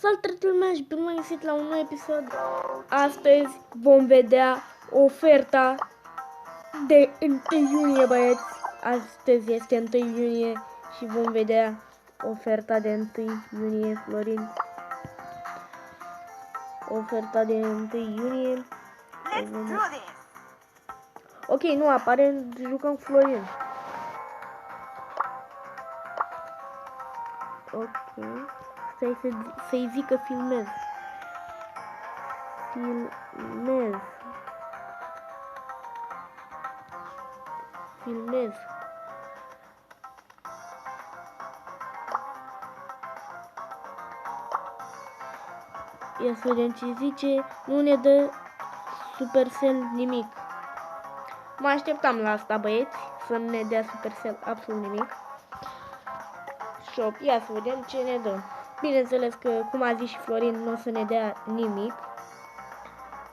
Salutare lumea și bine găsit la un nou episod. Astăzi vom vedea oferta de 1 iunie, băieți. Astăzi este 1 iunie și vom vedea oferta de 1 iunie, Florin. Oferta de 1 iunie. Ok, nu apare, jucăm cu Florin. Ok. Stai să-i zic că filmez. Filmez. Ia să vedem ce zice. Nu ne dă Supercell nimic. Mă așteptam la asta, băieți, să nu ne dea Supercell absolut nimic. Shop, ia să vedem ce ne dă. Bineînțeles că, cum a zis și Florin, nu o să ne dea nimic.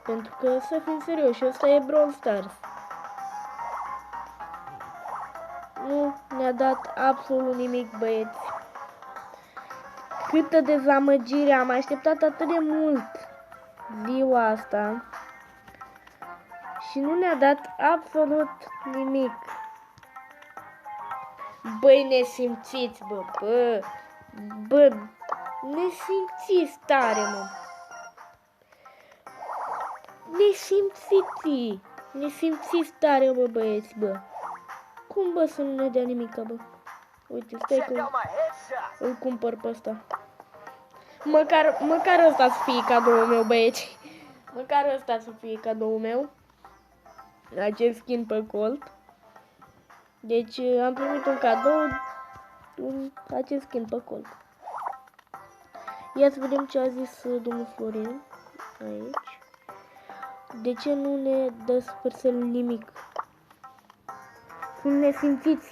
Pentru că, să fim serioși, ăsta e Brawl Stars. Nu ne-a dat absolut nimic, băieți. Câtă dezamăgire, am așteptat atât de mult ziua asta. Și nu ne-a dat absolut nimic. Băi, nesimțiți, bă, nesimțiți tare, mă. Nesimțiți tare, bă, băieți, bă. Cum, bă, să nu ne dea nimica, bă? Uite, stai că îl cumpăr pe ăsta. Măcar ăsta să fie cadoul meu, băieți. Măcar ăsta să fie cadoul meu. Acest skin pe Colt. Deci am primit un cadou, acest skin pe Colt. Ia să vedem ce a zis domnul Florin aici. De ce nu ne dă Supercell nimic? Sunt nesimțiți.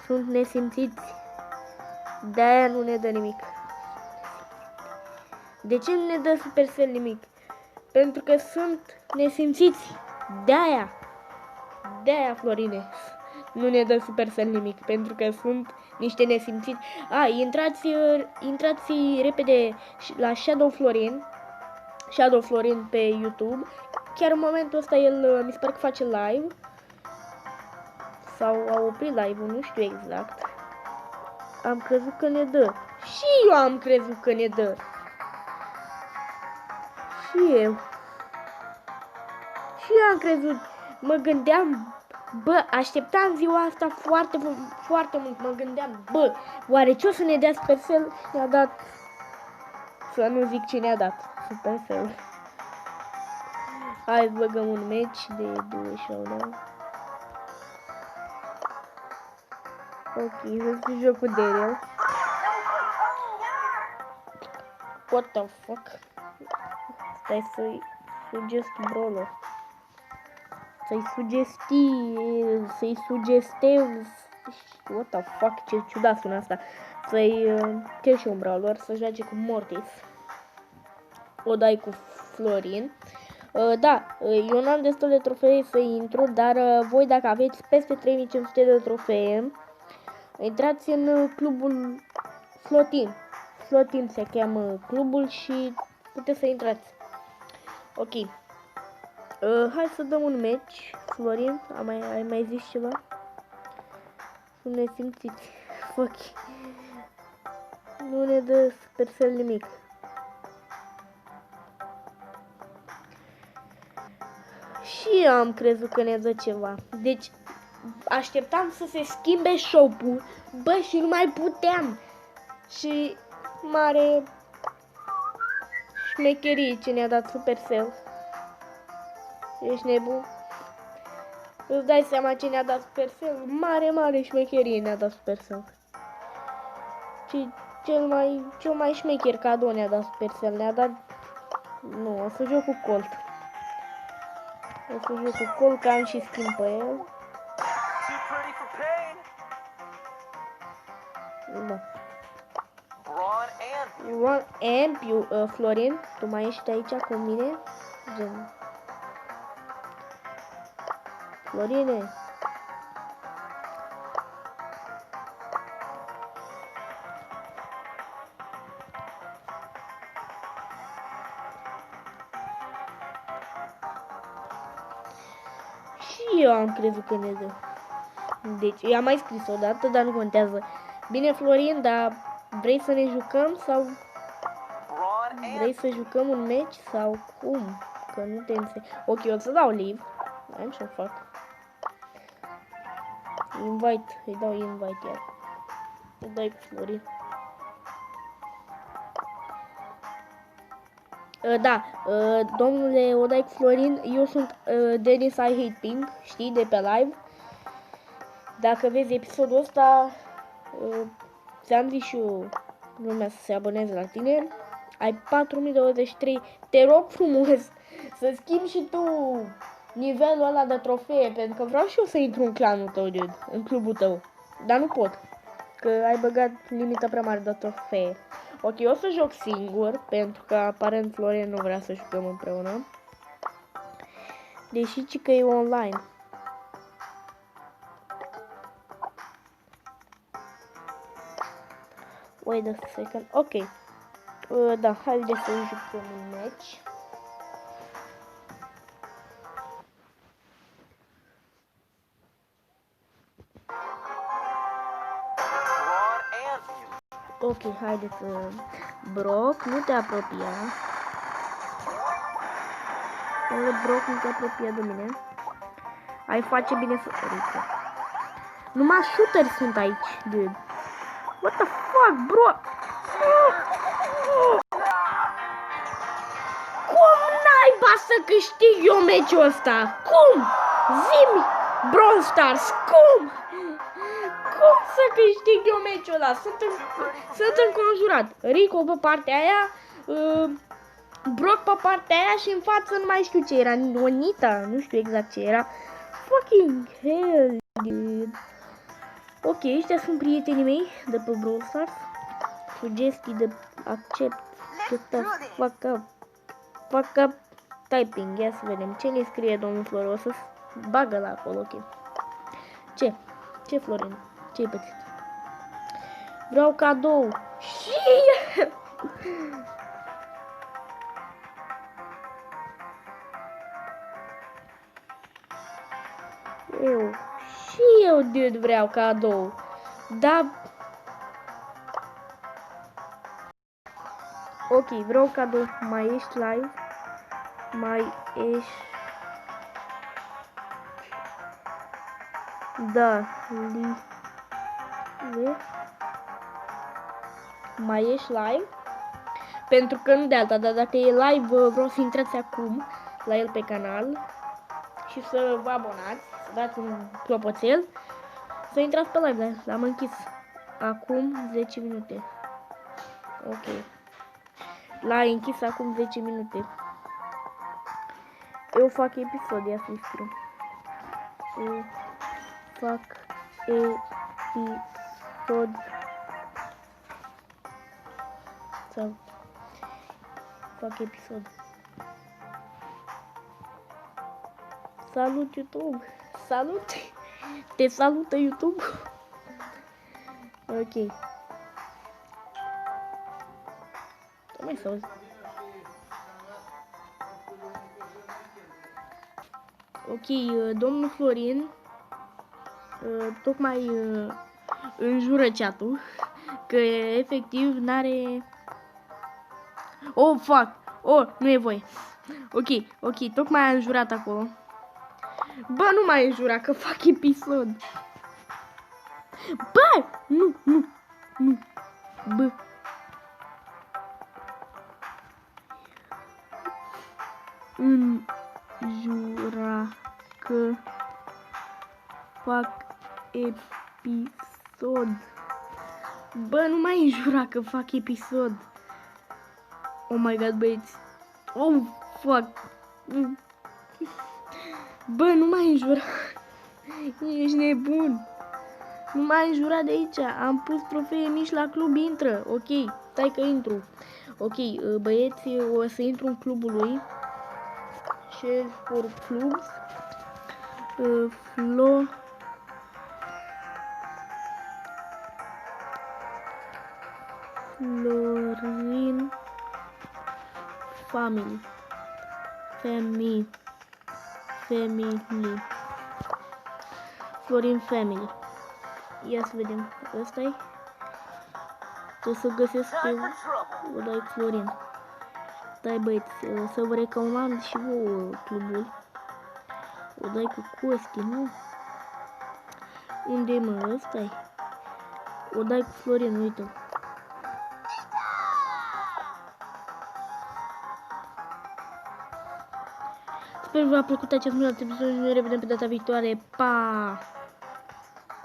Sunt nesimțiți. De-aia nu ne dă nimic. De ce nu ne dă Supercell nimic? Pentru că sunt nesimțiți. De-aia, Florine, nu ne dă Supercell nimic. Pentru că sunt niște nesimțiți. Intrați repede la Shadow Florin pe YouTube. Chiar în momentul ăsta el mi se pare că face live. Sau a oprit live-ul, nu știu exact. Am crezut că ne dă. Și eu am crezut că ne dă. Și eu am crezut. Mă gândeam, bă, așteptam ziua asta foarte mult. Mă gândeam, bă, oare ce o să ne dea Supercell? Ne-a dat, să nu zic ce ne-a dat Supercell. Hai să băgăm un match de 2 showdown. Ok, să joc cu Daryl. What the fuck? Stai să-i sugest brawler. Să-i sugestez. What the fuck, ce ciudat sună asta. Să-i cer și un brawler, să joace cu Mortis. O dai cu Florin. Da, eu n-am destul de trofee să intru, dar voi dacă aveți peste 3500 de trofee, intrați în clubul Flotin se cheamă clubul și puteți să intrați. Ok. Hai să dăm un match. Florin, ai mai zis ceva? Nu ne simțiți. Fuck. Nu ne dă Supercell nimic. Și eu am crezut că ne dă ceva. Deci așteptam să se schimbe shop-ul. Bă, și nu mai puteam. Și mare șmecherie ce ne-a dat Supercell. Ești nebun? Îți dai seama ce ne-a dat Supercell? Mare șmecherie ne-a dat Supercell. Cel mai șmecher cadou ne-a dat Supercell. Ne-a dat... Nu, o să joc cu Colt. Că am și skin pe el. Da. Florin, tu mai ești aici cu mine? Gen. Florine. Și eu am crezut că ne dă. Deci, i-am mai scris o dată, dar nu contează. Bine, Florin, dar vrei să ne jucăm sau vrei să jucăm un meci sau cum? Că nu te înțeleg. Ok, o să dau live. Am ce fac. Invite, îi dau invite iar. Îi dai cu Florin. Da, domnule Odai cu Florin, eu sunt Dennis I Hate Pink, știi, de pe live. Dacă vezi episodul ăsta, ți-am zis și eu lumea să se aboneze la tine. Ai 4023, te rog frumos să schimbi și tu nivelul ăla de trofee, pentru că vreau și eu să intru în clanul tău, dude, în clubul tău, dar nu pot, că ai băgat limita prea mare de trofee. Ok, o să joc singur, pentru că aparent Florin nu vrea să jucăm împreună, deși ci că e online. Wait a second, ok. Da, haide să jucăm un match. Ok, haide să... Brock, nu te apropia. Brock, nu te apropia de mine. Ai face bine să... Numai shooteri sunt aici, dude. What the fuck, bro? Cum naiba să câștig eu meciul ăsta? Cum? Zi-mi, Brawl Stars, cum? Cum să câștig eu meciul ăla? Sunt înconjurat. Rico pe partea aia, Brock pe partea aia și în față nu mai știu ce era. Nita, nu știu exact ce era. Fucking hell, dude. Ok, ăștia sunt prietenii mei de pe Brawl Stars. Sugestii de accept. Fuck up typing. Ia să vedem ce ne scrie domnul Florin. O să bagă la acolo, ok. Ce? Ce, Florin? Ce-ai pățit? Vreau cadou. Și eu, dude, vreau cadou. Da. Ok, vreau cadou. Mai ești live? Mai ești... Da, mai ești live? Pentru că nu de alta, dar dacă e live, vreau să intrați acum la el pe canal și să vă abonați, să dați un clopoțel, să intrați pe live, l-am închis acum 10 minute. Ok. L-a închis acum 10 minute. Eu fac episod, ia să-i scriu. Eu fac episod. Sau fac episod. Salut YouTube! Salut! Te salută YouTube! Ok. Mai să auzi. Ok, domnul Florin tocmai înjură chat-ul că efectiv n-are... Oh, fuck! Oh, nu e voie. Ok, tocmai a înjurat acolo. Bă, nu mai înjura că fac episod. Bă, nu. Bă. Înjura că fac episod. Bă, nu mai înjura că fac episod. Oh my god, băieți. Oh, fuck. Bă, nu mai înjura. Ești nebun. Nu mai înjura de aici. Am pus trofee mici la club, intră. Ok, stai că intru. Ok, băieți, o să intru în clubul lui. Share for clubs. Florin Family. Florin Family. Ia să vedem. Ăsta-i? Trebuie să găsesc pe Odai Florin. Stai băieți, să vă recomand și vouă clubul. Odai cu Costi, nu? Unde e, mă? Ăsta-i? Odai cu Florin, uite-l. Sper că v-a plăcut acest episod și ne revedem pe data viitoare. Pa!